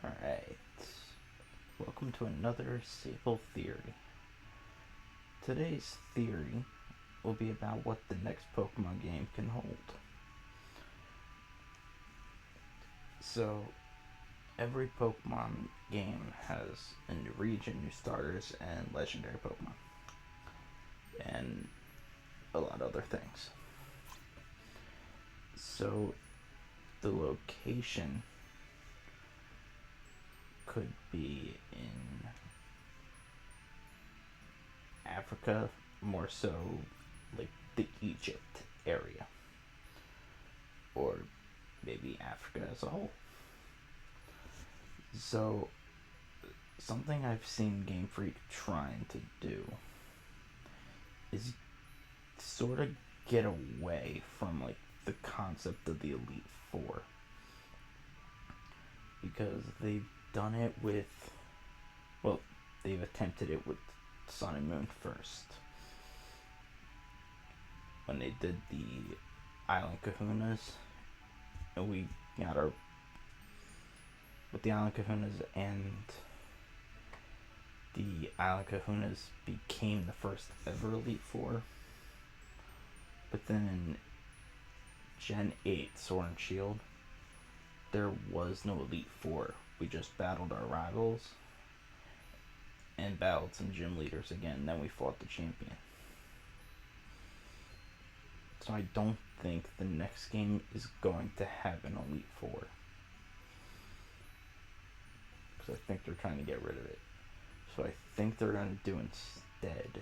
Alright, welcome to another Sable Theory. Today's theory will be about what the next Pokemon game can hold. So, every Pokemon game has a new region, new starters, and legendary Pokemon. And a lot of other things. So, the location could be in Africa, more so like the Egypt area, or maybe Africa as a whole. So, something I've seen Game Freak trying to do is sort of get away from like the concept of the Elite Four, because they've done it with, well, they've attempted it with Sun and Moon first, when they did the Island Kahunas, and we got our, with the Island Kahunas, and the Island Kahunas became the first ever Elite Four. But then in Gen 8 Sword and Shield, there was no Elite Four. We just battled our rivals and battled some gym leaders again, then we fought the champion. So I don't think the next game is going to have an Elite Four, because I think they're trying to get rid of it. So I think they're going to do instead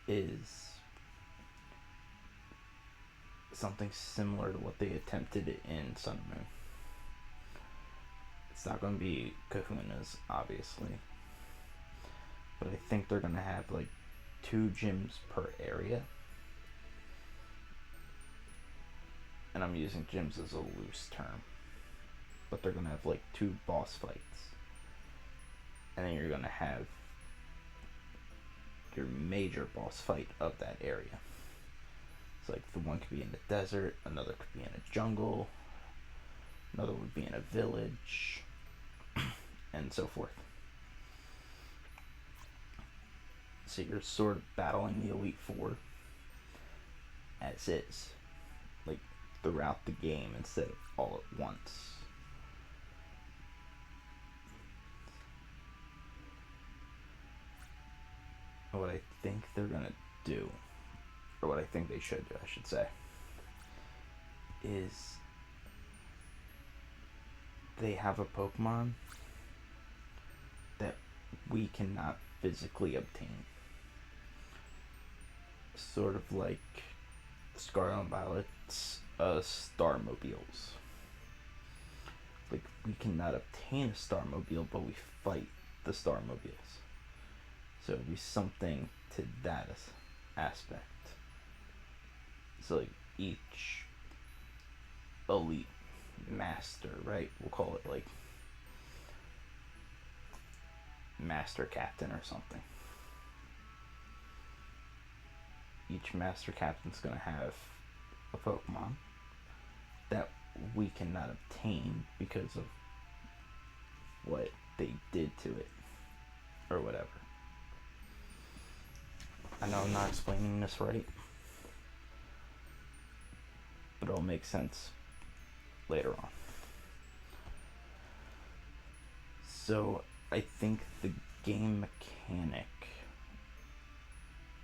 is something similar to what they attempted in Sun and Moon. It's not going to be Kahunas, obviously, but I think they're going to have like 2 gyms per area, and I'm using gyms as a loose term, but they're going to have like 2 boss fights, and then you're going to have your major boss fight of that area. So like the one could be in the desert, another could be in a jungle, another would be in a village, and so forth. So you're sort of battling the Elite Four as is, like throughout the game instead of all at once. What I think they're gonna do, or what I think they should do, I should say, is they have a Pokemon that we cannot physically obtain. Sort of like Scarlet and Violet's Starmobiles. Like, we cannot obtain a Starmobile, but we fight the Starmobiles. So it'd be something to that aspect. So like each elite master, right? We'll call it like master captain or something. Each master captain's gonna have a Pokemon that we cannot obtain because of what they did to it, or whatever. I know I'm not explaining this right, but it'll make sense later on. So I think the game mechanic,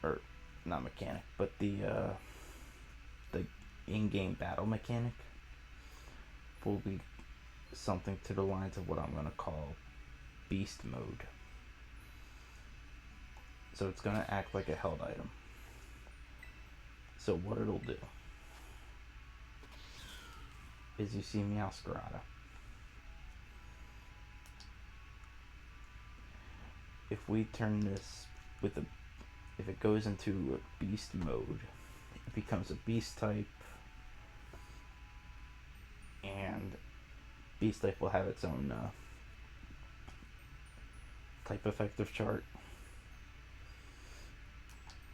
or not mechanic, but the in-game battle mechanic will be something to the lines of what I'm going to call beast mode. So it's going to act like a held item. So what it'll do is, you see Meowscarada. If we turn this if it goes into a beast mode, it becomes a beast type, and beast type will have its own type effective chart.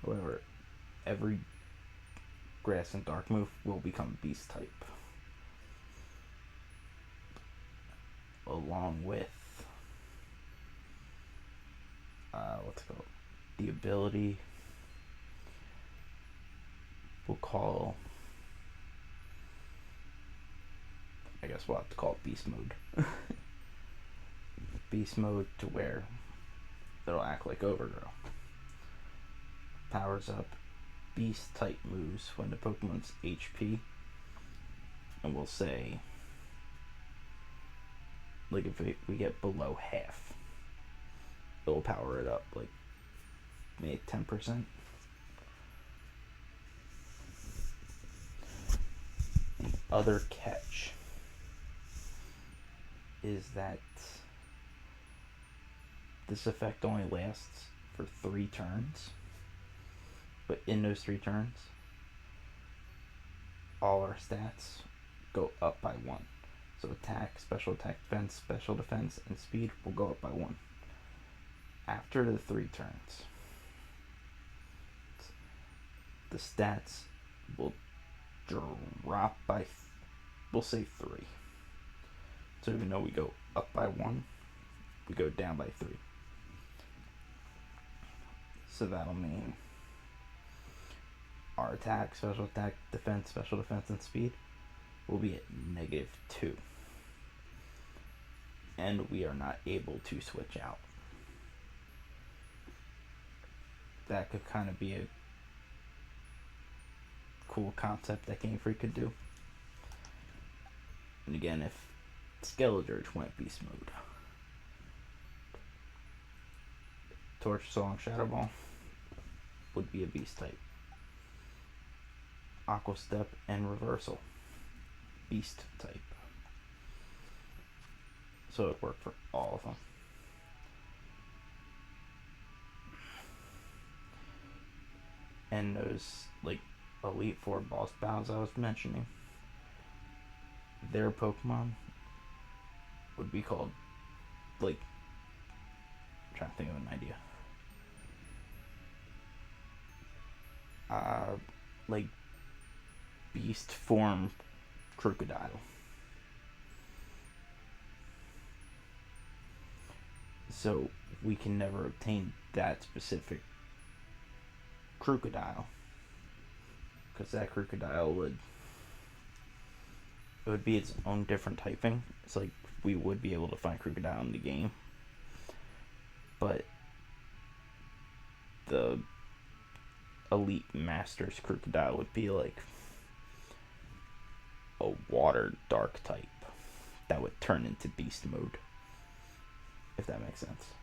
However, every grass and dark move will become beast type. along with what's it called? The ability we'll call, I guess we'll have to call it beast mode. Beast mode to where it'll act like overgrow. Powers up beast type moves when the Pokemon's HP, and we'll say, like, if we get below half, it'll power it up, like, maybe 10%. The other catch is that this effect only lasts for 3 turns, but in those 3 turns, all our stats go up by 1. So attack, special attack, defense, and speed will go up by 1. After the 3 turns, the stats will drop by, we'll say 3. So even though we go up by 1, we go down by 3. So that'll mean our attack, special attack, defense, special defense, and speed will be at -2. And we are not able to switch out. That could kind of be a cool concept that Game Freak could do. And again, if Skeledirge went beast mode, Torch Song Shadow Ball would be a beast type. Aqua Step and Reversal, beast type. So it worked for all of them. And those, like, Elite Four boss battles I was mentioning, their Pokemon would be called, like, I'm trying to think of an idea. Like, beast form Crocodile. So we can never obtain that specific Crocodile, because that Crocodile would be its own different typing. It's like we would be able to find Crocodile in the game, but the Elite Masters Crocodile would be like a water dark type that would turn into beast mode, if that makes sense.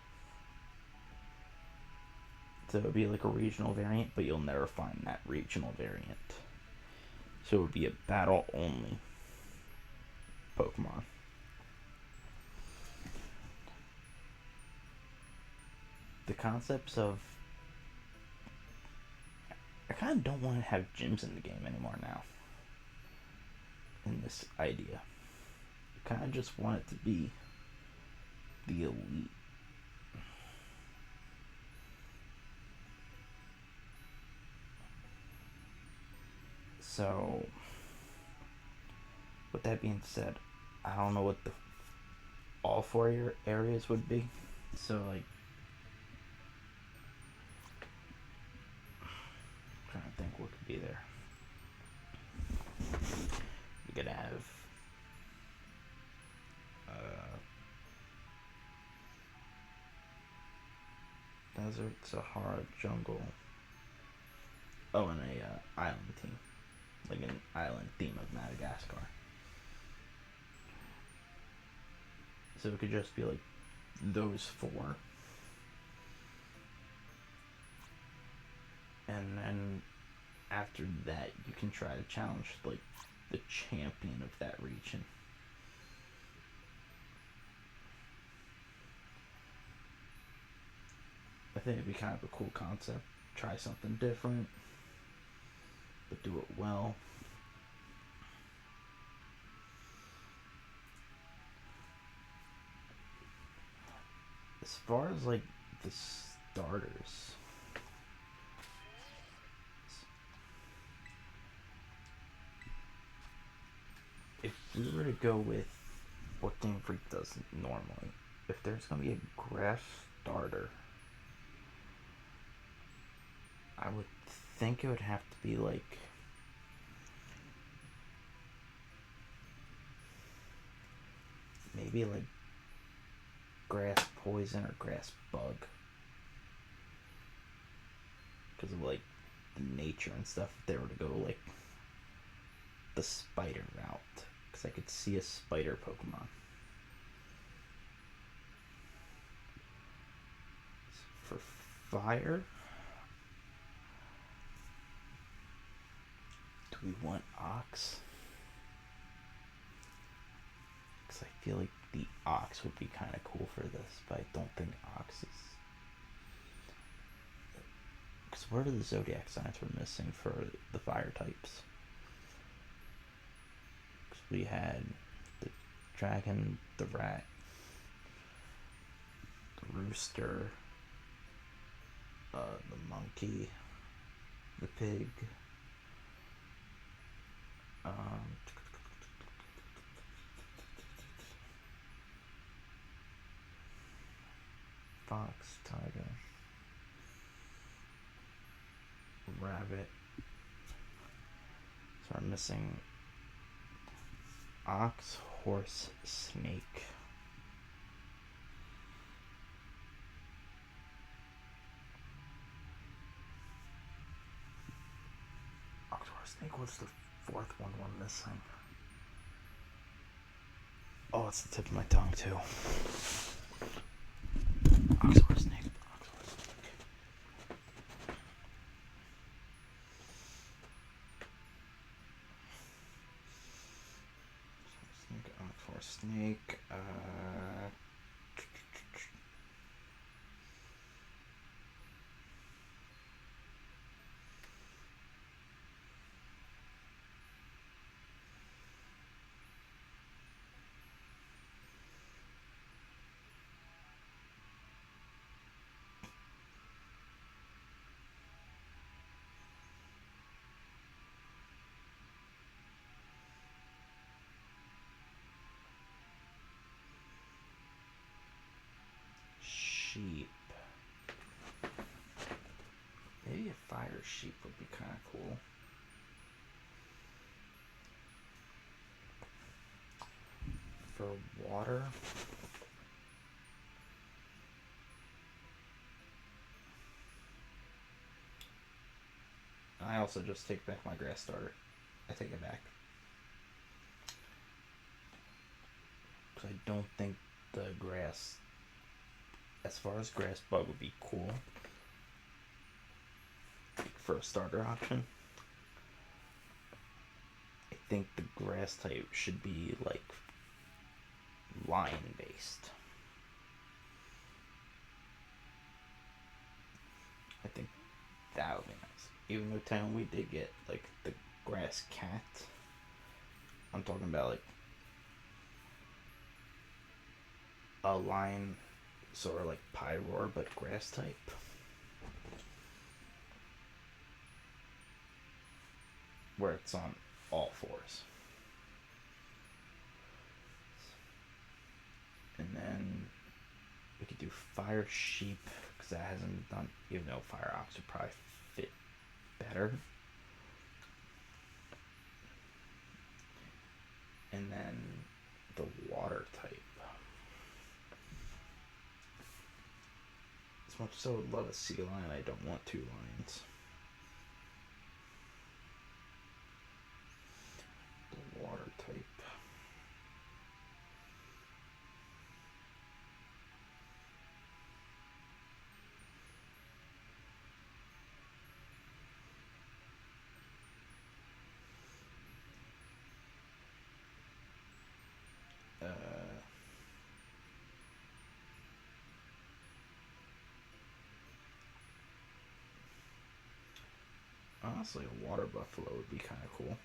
So it would be like a regional variant, but you'll never find that regional variant. So it would be a battle only Pokemon. The concepts of, I kind of don't want to have gyms in the game anymore now. In this idea, I kind of just want it to be the elite. So, with that being said, I don't know what the all 4 areas would be. So, like, I'm trying to think what could be there. You could have desert, Sahara, jungle. Oh, and a island team, like an island theme of Madagascar. So it could just be like those 4, and then after that you can try to challenge like the champion of that region. I think it'd be kind of a cool concept. Try something different, but do it well. As far as like the starters, if we were to go with what Game Freak does normally. If there's gonna be a grass starter, I would think it would have to be like maybe like grass poison or grass bug, because of like the nature and stuff. If they were to go like the spider route, because I could see a spider Pokemon. For fire, do we want Ox? Because I feel like the Ox would be kind of cool for this, but I don't think Ox is. Because what are the Zodiac signs we're missing for the fire types? Because we had the dragon, the rat, the rooster, the monkey, the pig, fox, tiger, rabbit. So we're missing ox, horse, snake. Ox, horse, snake. What's the fourth one we're missing? Oh, it's the tip of my tongue too. Ox, horse, snake. Ox, horse, snake. Snake, ox, horse, snake. Sheep. Maybe a fire sheep would be kind of cool. For water, I also just take back my grass starter. I take it back. Because I don't think the grass, as far as grass bug would be cool for a starter option. I think the grass type should be like lion based. I think that would be nice. Even though town we did get like the grass cat. I'm talking about like a lion, sort of like Pyroar, but grass type. Where it's on all fours. And then we could do fire sheep, because that hasn't been done, even though fire ox would probably fit better. And then the water type. As much as I would love a sea lion, I don't want two lions. The water type. Honestly, a water buffalo would be kind of cool.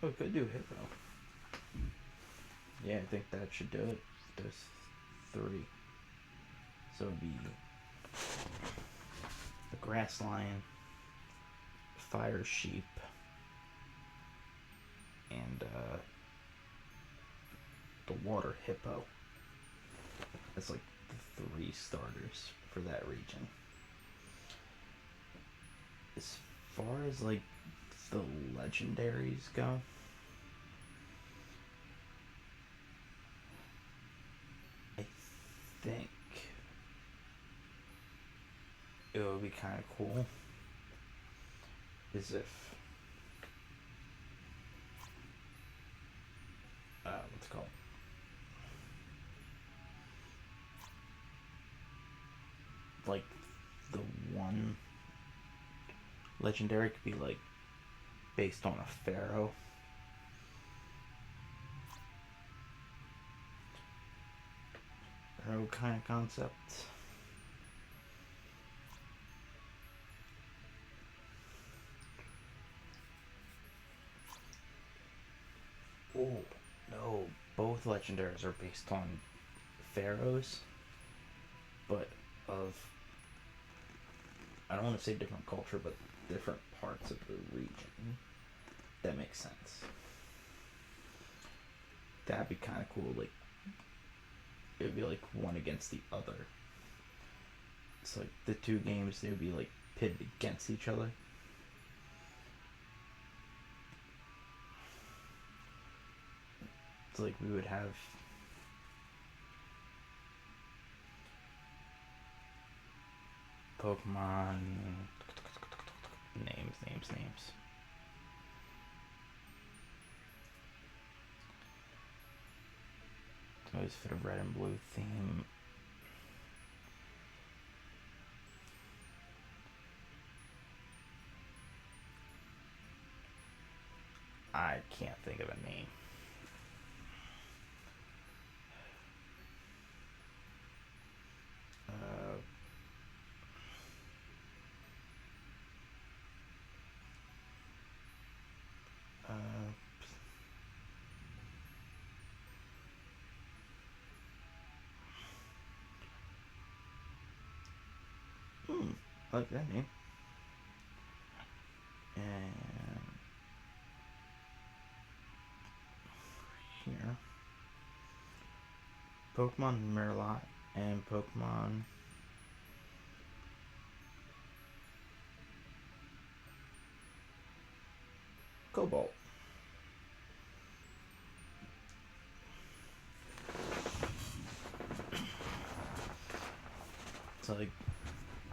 Oh, we could do hippo. Yeah, I think that should do it. There's 3. So it'd be the grass lion, fire sheep, and the water hippo. That's like the 3 starters for that region. As far as like the legendaries go, I think it would be kind of cool is if what's it called? Like the one legendary could be like based on a pharaoh. Pharaoh kind of concept. Oh no, both legendaries are based on pharaohs, but of I don't want to say different culture, but different parts of the region. That makes sense. That'd be kind of cool. Like it'd be like one against the other. It's like the 2 games they would be like pitted against each other. It's like we would have Pokemon names. Always fit a red and blue theme. I can't think of a name. I like that name. And here, Pokemon Merlot and Pokemon Cobalt. So like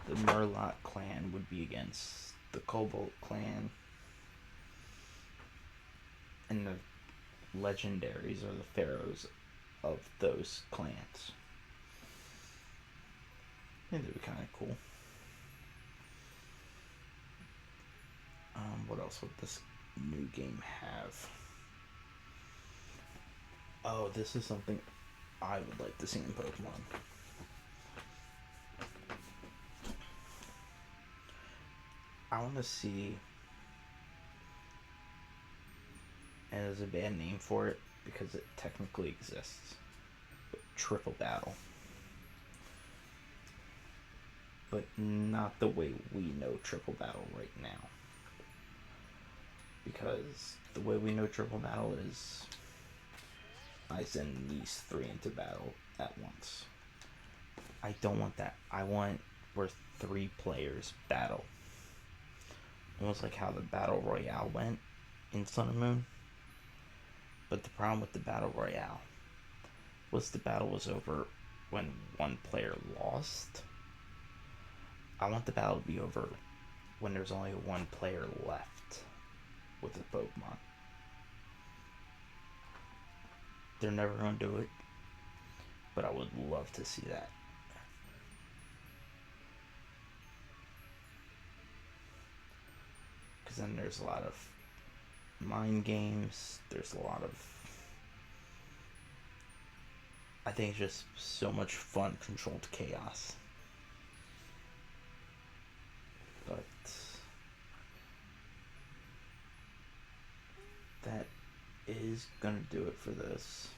the Merlot clan would be against the Cobalt clan, and the legendaries are the pharaohs of those clans. I think that'd be kind of cool. What else would this new game have? Oh, this is something I would like to see in Pokemon. I want to see, and there's a bad name for it because it technically exists, but triple battle. But not the way we know triple battle right now. Because the way we know triple battle is I send these 3 into battle at once. I don't want that. I want where 3 players battle. Almost like how the Battle Royale went in Sun and Moon. But the problem with the Battle Royale was the battle was over when 1 player lost. I want the battle to be over when there's only 1 player left with a Pokemon. They're never going to do it, but I would love to see that. Because then there's a lot of mind games, there's a lot of... I think it's just so much fun, controlled chaos. But that is gonna do it for this.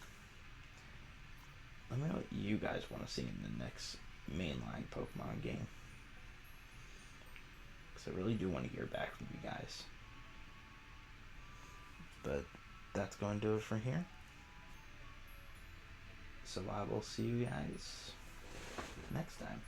let me know what you guys want to see in the next mainline Pokemon game. Because I really do want to hear back from you guys. But that's going to do it for here. So I will see you guys next time.